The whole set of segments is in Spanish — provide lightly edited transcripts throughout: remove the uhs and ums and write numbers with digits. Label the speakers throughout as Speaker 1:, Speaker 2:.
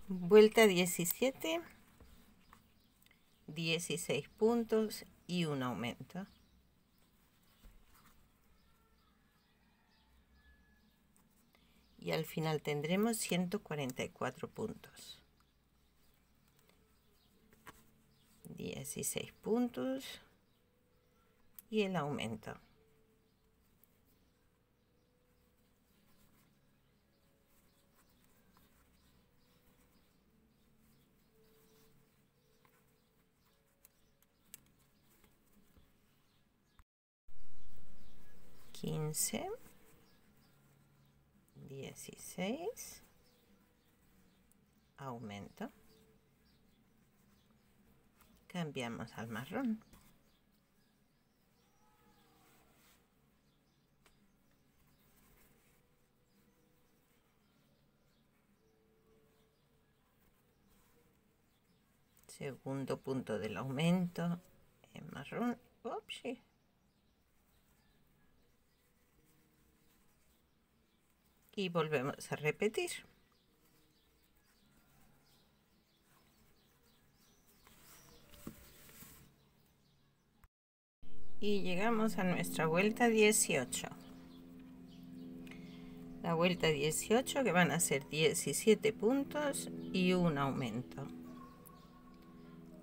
Speaker 1: Vuelta 17, 16 puntos y un aumento. Y al final tendremos 144 puntos. 16 puntos y el aumento. $15, 16, aumento. Cambiamos al marrón. Segundo punto del aumento en marrón. Ups, sí. Y volvemos a repetir. Y llegamos a nuestra vuelta 18. La vuelta 18, que van a ser 17 puntos y un aumento.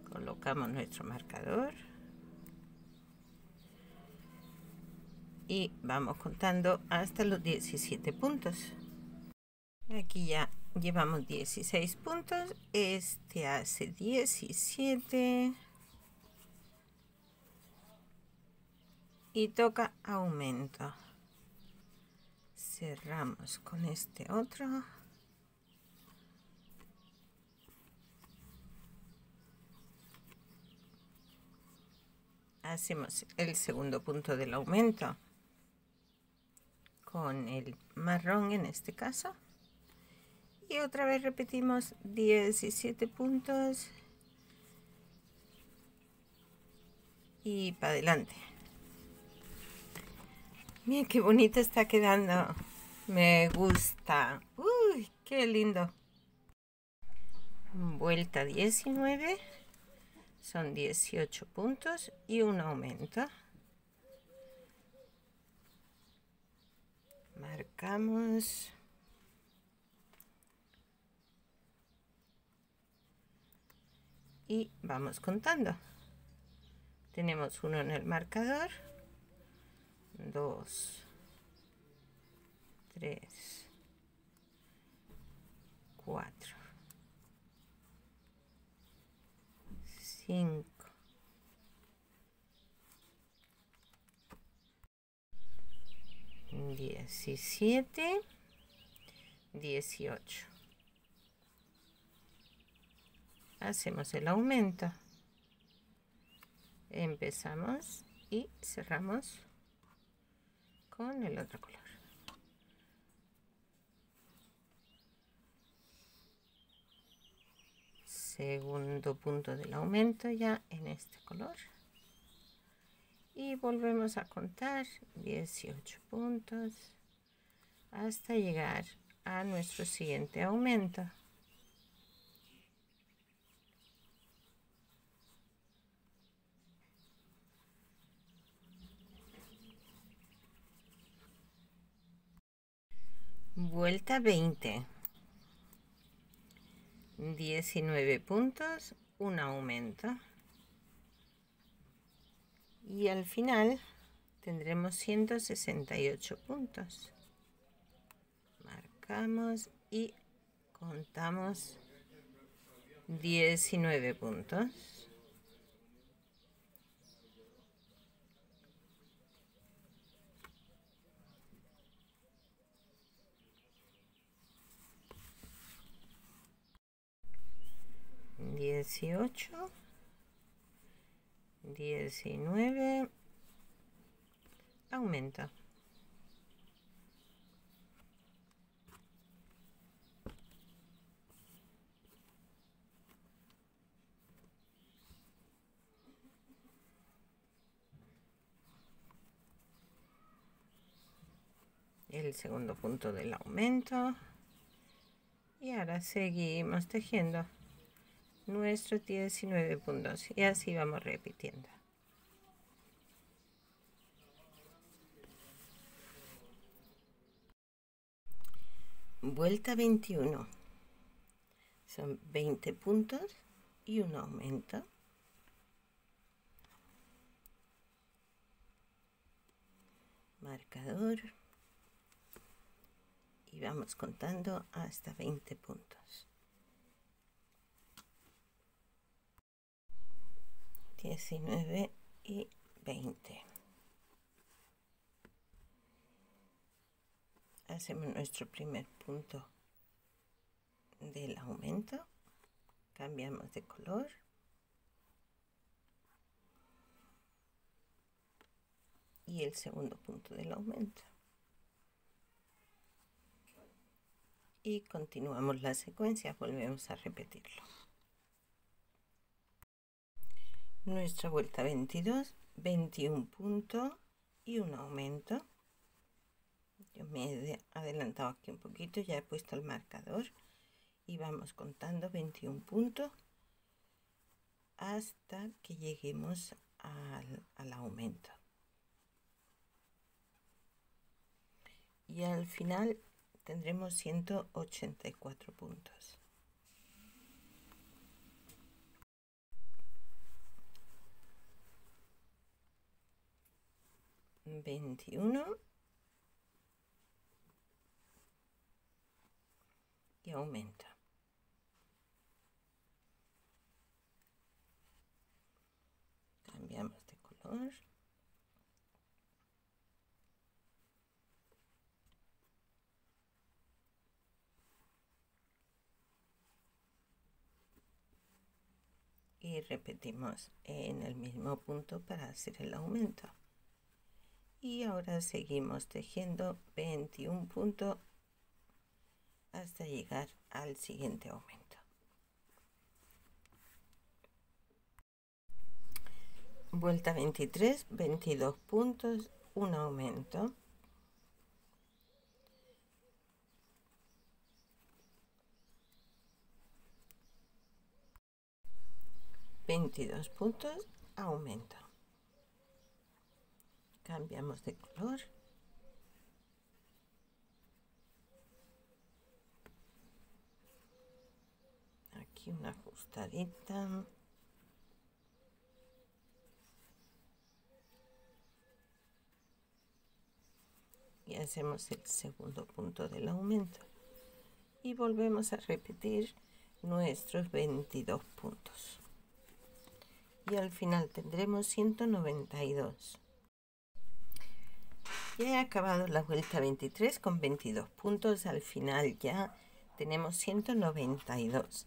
Speaker 1: Colocamos nuestro marcador y vamos contando hasta los 17 puntos. Aquí ya llevamos 16 puntos. Este hace 17 y toca aumento. Cerramos con este otro. Hacemos el segundo punto del aumento con el marrón en este caso. Y otra vez repetimos 17 puntos. Y para adelante. Miren qué bonito está quedando. Me gusta. Uy, qué lindo. Vuelta 19. Son 18 puntos y un aumento. Marcamos. Y vamos contando. Tenemos uno en el marcador. 2, 3, 4, 5, 17, 18. Hacemos el aumento. Empezamos y cerramos con el otro color. Segundo punto del aumento ya en este color. Y volvemos a contar 18 puntos hasta llegar a nuestro siguiente aumento. Vuelta 20. 19 puntos, un aumento. Y al final tendremos 168 puntos. Marcamos y contamos 19 puntos. $18, 19, aumenta. El segundo punto del aumento. Y ahora seguimos tejiendo nuestros 19 puntos y así vamos repitiendo. Vuelta 21. Son 20 puntos y un aumento. Marcador. Y vamos contando hasta 20 puntos. 19 y 20. Hacemos nuestro primer punto del aumento, cambiamos de color y el segundo punto del aumento y continuamos la secuencia, volvemos a repetirlo. Nuestra vuelta 22, 21 puntos y un aumento. Yo me he adelantado aquí un poquito, ya he puesto el marcador y vamos contando 21 puntos hasta que lleguemos al aumento. Y al final tendremos 184 puntos. $21 y aumenta. Cambiamos de color. Y repetimos en el mismo punto para hacer el aumento. Y ahora seguimos tejiendo 21 puntos hasta llegar al siguiente aumento. Vuelta 23, 22 puntos, un aumento. $22 puntos, aumento. Cambiamos de color. Aquí una ajustadita. Y hacemos el segundo punto del aumento. Y volvemos a repetir nuestros 22 puntos. Y al final tendremos 192. Ya he acabado la vuelta 23 con 22 puntos. Al final ya tenemos 192.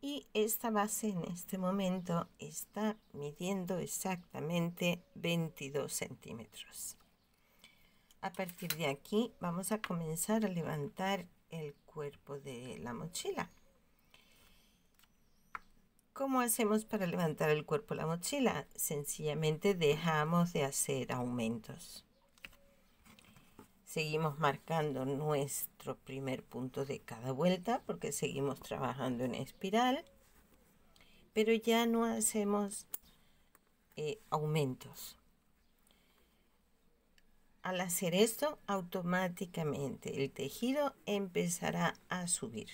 Speaker 1: Y esta base en este momento está midiendo exactamente 22 centímetros. A partir de aquí vamos a comenzar a levantar el cuerpo de la mochila. ¿Cómo hacemos para levantar el cuerpo de la mochila? Sencillamente dejamos de hacer aumentos. Seguimos marcando nuestro primer punto de cada vuelta porque seguimos trabajando en espiral, pero ya no hacemos aumentos. Al hacer esto, automáticamente el tejido empezará a subir.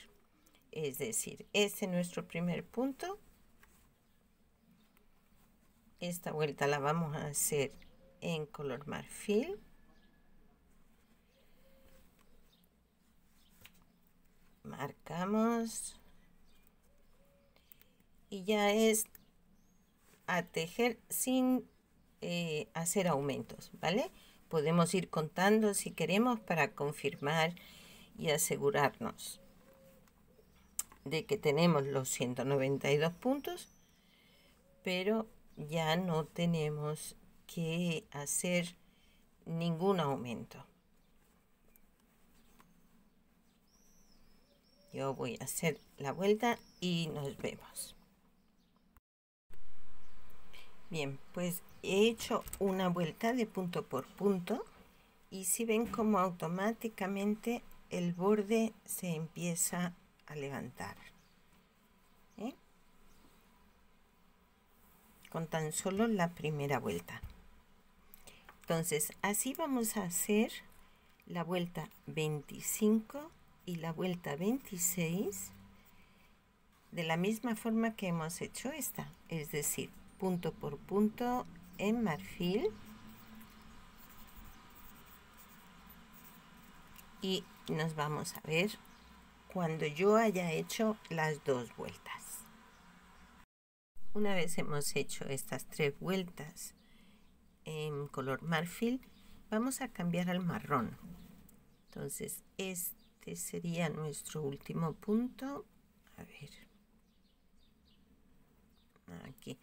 Speaker 1: Es decir, este es nuestro primer punto. Esta vuelta la vamos a hacer en color marfil. Marcamos. Y ya es a tejer sin hacer aumentos, ¿vale? Podemos ir contando si queremos para confirmar y asegurarnos de que tenemos los 192 puntos, pero ya no tenemos que hacer ningún aumento. Yo voy a hacer la vuelta y nos vemos. Bien, pues he hecho una vuelta de punto por punto y si ven como automáticamente el borde se empieza a levantar, ¿eh? Con tan solo la primera vuelta. Entonces así vamos a hacer la vuelta 25 y la vuelta 26 de la misma forma que hemos hecho esta, es decir, punto por punto en marfil y nos vamos a ver cuando yo haya hecho las 2 vueltas. Una vez hemos hecho estas 3 vueltas en color marfil, vamos a cambiar al marrón. Entonces este sería nuestro último punto. A ver, aquí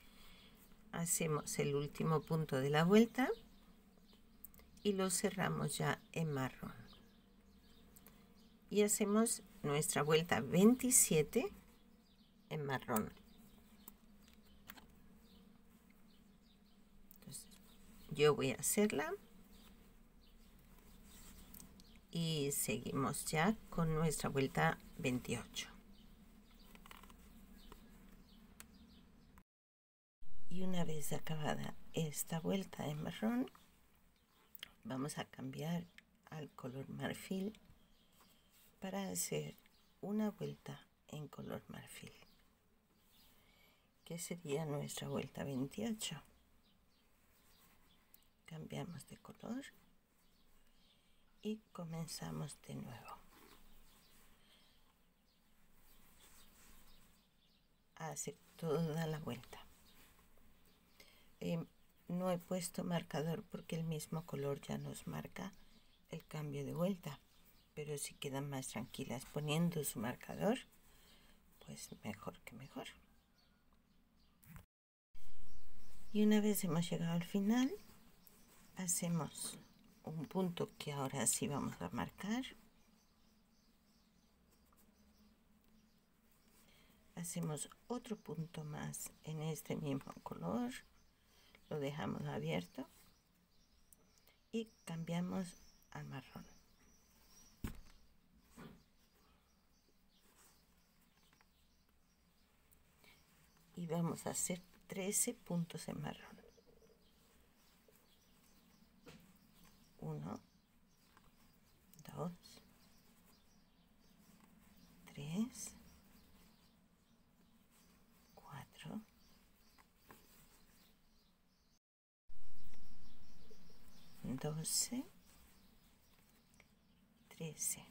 Speaker 1: hacemos el último punto de la vuelta y lo cerramos ya en marrón y hacemos nuestra vuelta 27 en marrón. Entonces, yo voy a hacerla y seguimos ya con nuestra vuelta 28. Y una vez acabada esta vuelta en marrón, vamos a cambiar al color marfil para hacer una vuelta en color marfil, que sería nuestra vuelta 28. Cambiamos de color y comenzamos de nuevo a hacer toda la vuelta. No he puesto marcador porque el mismo color ya nos marca el cambio de vuelta, pero si quedan más tranquilas poniendo su marcador, pues mejor que mejor. Y una vez hemos llegado al final, hacemos un punto que ahora sí vamos a marcar. Hacemos otro punto más en este mismo color, lo dejamos abierto y cambiamos al marrón. Y vamos a hacer 13 puntos en marrón. 1, 2, 3, 4, 12, 13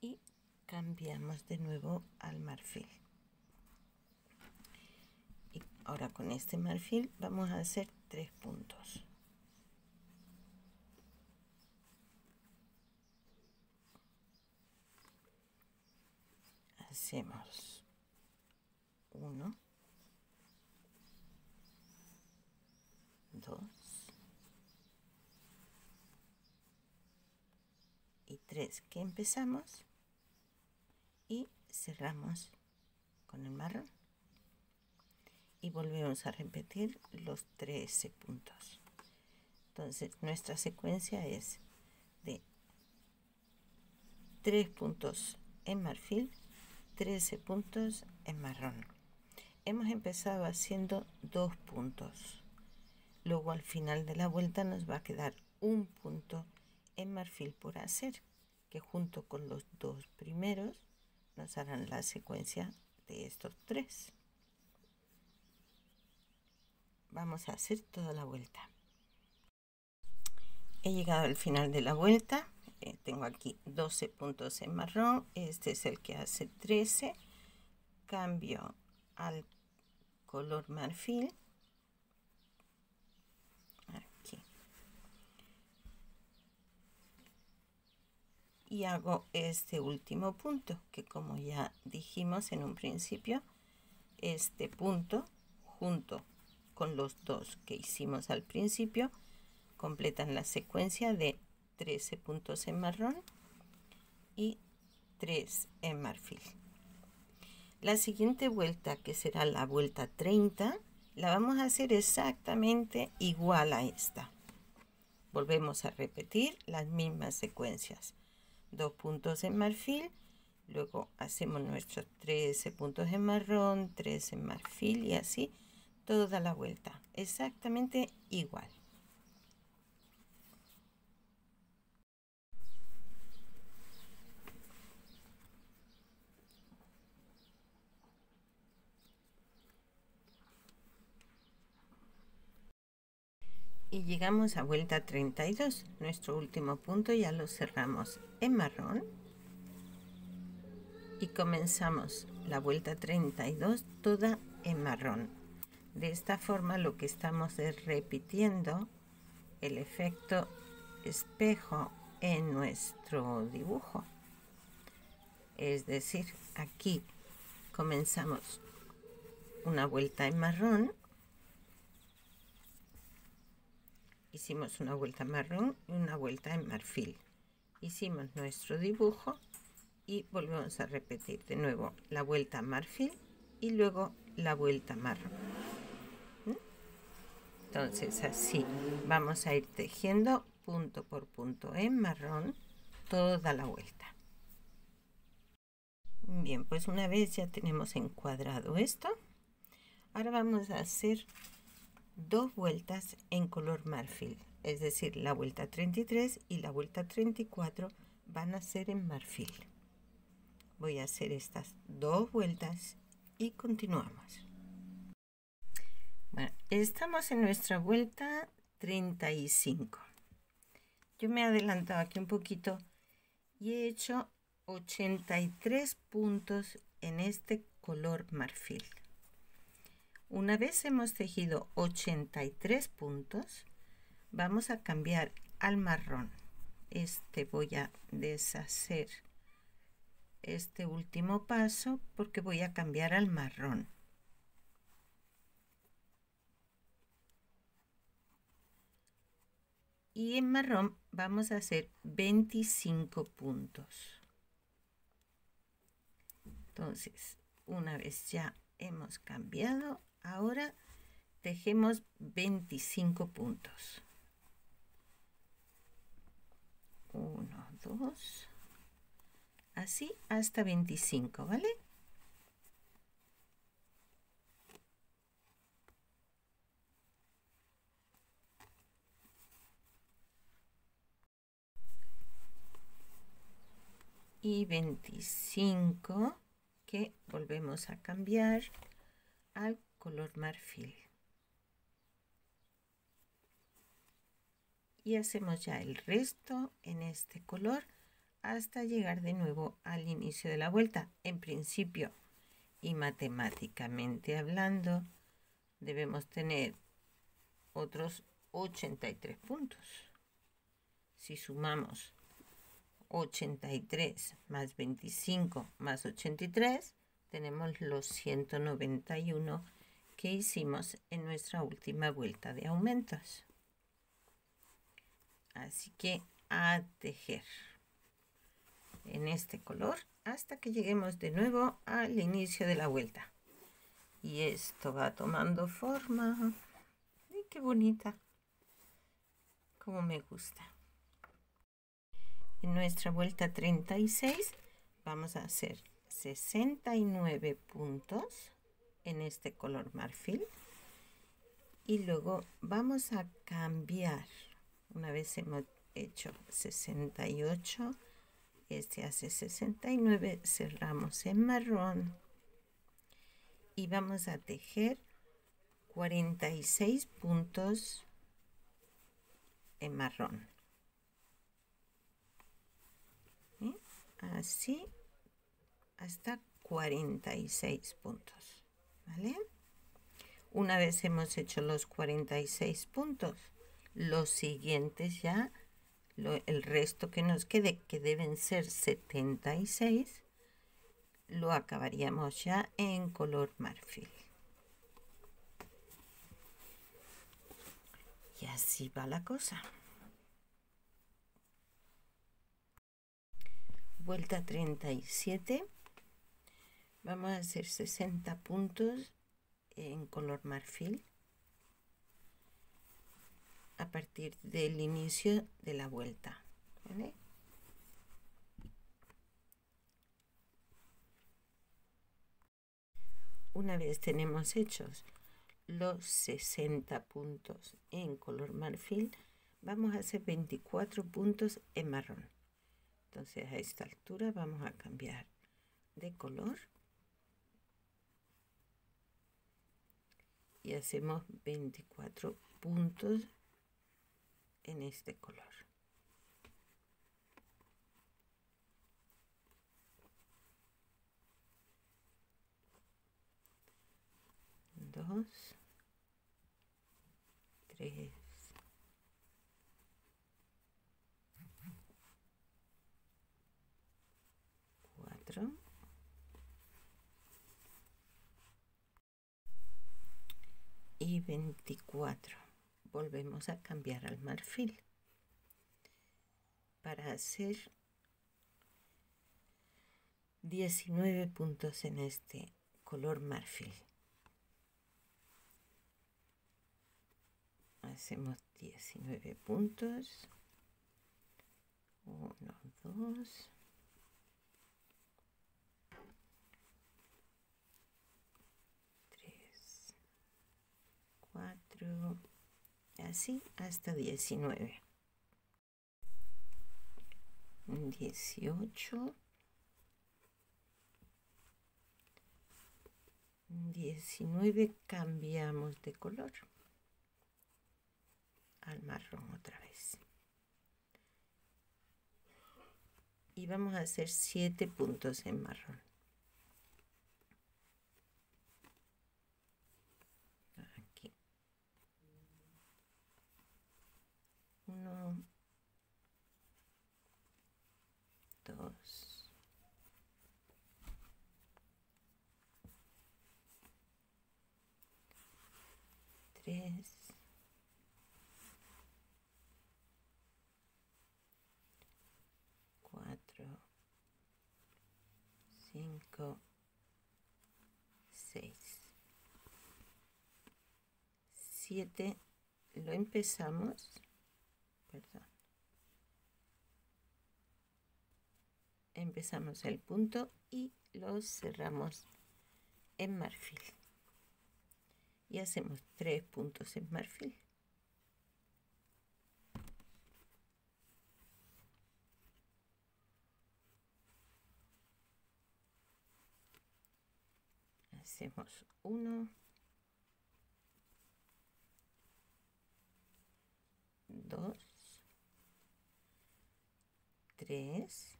Speaker 1: y cambiamos de nuevo al marfil. Y ahora con este marfil vamos a hacer 3 puntos. Hacemos 1, 2 y 3 que empezamos y cerramos con el marrón y volvemos a repetir los 13 puntos. Entonces nuestra secuencia es de 3 puntos en marfil, 13 puntos en marrón. Hemos empezado haciendo 2 puntos, luego al final de la vuelta nos va a quedar un punto en marfil por hacer, que junto con los 2 primeros nos harán la secuencia de estos 3. Vamos a hacer toda la vuelta. He llegado al final de la vuelta. Tengo aquí 12 puntos en marrón, este es el que hace 13. Cambio al color marfil aquí y hago este último punto, que como ya dijimos en un principio, este punto junto con los 2 que hicimos al principio completan la secuencia de 13 puntos en marrón y 3 en marfil. La siguiente vuelta, que será la vuelta 30, la vamos a hacer exactamente igual a esta. Volvemos a repetir las mismas secuencias. 2 puntos en marfil, luego hacemos nuestros 13 puntos en marrón, 3 en marfil y así toda la vuelta, exactamente igual. Y llegamos a vuelta 32, nuestro último punto ya lo cerramos en marrón y comenzamos la vuelta 32 toda en marrón. De esta forma lo que estamos es repitiendo el efecto espejo en nuestro dibujo, es decir, aquí comenzamos una vuelta en marrón, hicimos una vuelta marrón y una vuelta en marfil, hicimos nuestro dibujo y volvemos a repetir de nuevo la vuelta marfil y luego la vuelta marrón. Entonces así vamos a ir tejiendo punto por punto en marrón toda la vuelta. Bien, pues una vez ya tenemos encuadrado esto, ahora vamos a hacer 2 vueltas en color marfil, es decir, la vuelta 33 y la vuelta 34 van a ser en marfil. Voy a hacer estas 2 vueltas y continuamos. Bueno, estamos en nuestra vuelta 35. Yo me he adelantado aquí un poquito y he hecho 83 puntos en este color marfil. Una vez hemos tejido 83 puntos, vamos a cambiar al marrón. Voy a deshacer este último paso porque voy a cambiar al marrón. Y en marrón vamos a hacer 25 puntos. Entonces, una vez ya hemos cambiado, ahora tejemos 25 puntos. 1, 2, así hasta 25, ¿vale? Y 25 que volvemos a cambiar al color marfil. Y hacemos ya el resto en este color hasta llegar de nuevo al inicio de la vuelta. En principio y matemáticamente hablando, debemos tener otros 83 puntos. Si sumamos 83 más 25 más 83, tenemos los 191 que hicimos en nuestra última vuelta de aumentos. Así que a tejer en este color hasta que lleguemos de nuevo al inicio de la vuelta. Y esto va tomando forma. ¡Ay, qué bonita! Como me gusta. En nuestra vuelta 36 vamos a hacer 69 puntos en este color marfil. Y luego vamos a cambiar. Una vez hemos hecho 68, hace 69, cerramos en marrón y vamos a tejer 46 puntos en marrón. Así hasta 46 puntos, ¿vale? Una vez hemos hecho los 46 puntos, los siguientes ya, el resto que nos quede, que deben ser 76, lo acabaríamos ya en color marfil. Y así va la cosa. Vuelta 37. Vamos a hacer 60 puntos en color marfil a partir del inicio de la vuelta, ¿vale? Una vez tenemos hechos los 60 puntos en color marfil, vamos a hacer 24 puntos en marrón. Entonces a esta altura vamos a cambiar de color y hacemos 24 puntos en este color. 2, 3, 4 y 24. Volvemos a cambiar al marfil para hacer 19 puntos en este color marfil. Hacemos 19 puntos. 1, 2, 3, 4, así hasta 19. 18, 19, cambiamos de color al marrón otra vez y vamos a hacer 7 puntos en marrón. Aquí 1, 2, 3, 4, 5, 6, 7. Lo empezamos, perdón, empezamos el punto y lo cerramos en marfil y hacemos 3 puntos en marfil. Hacemos 1, 2, 3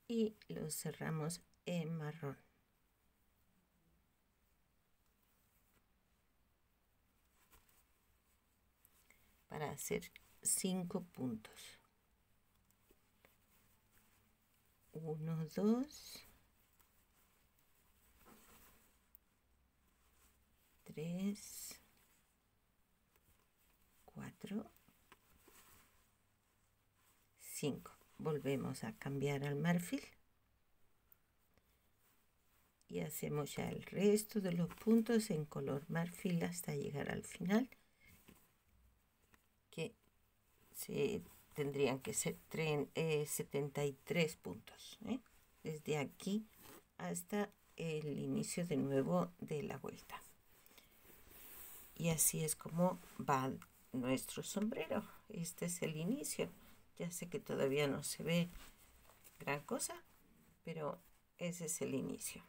Speaker 1: y lo cerramos en marrón. Para hacer 5 puntos. 1, 2, 3, 4, 5. Volvemos a cambiar al marfil y hacemos ya el resto de los puntos en color marfil hasta llegar al final, que tendrían que ser 73 puntos, desde aquí hasta el inicio de nuevo de la vuelta. Y así es como va nuestro sombrero. Este es el inicio. Ya sé que todavía no se ve gran cosa, pero ese es el inicio.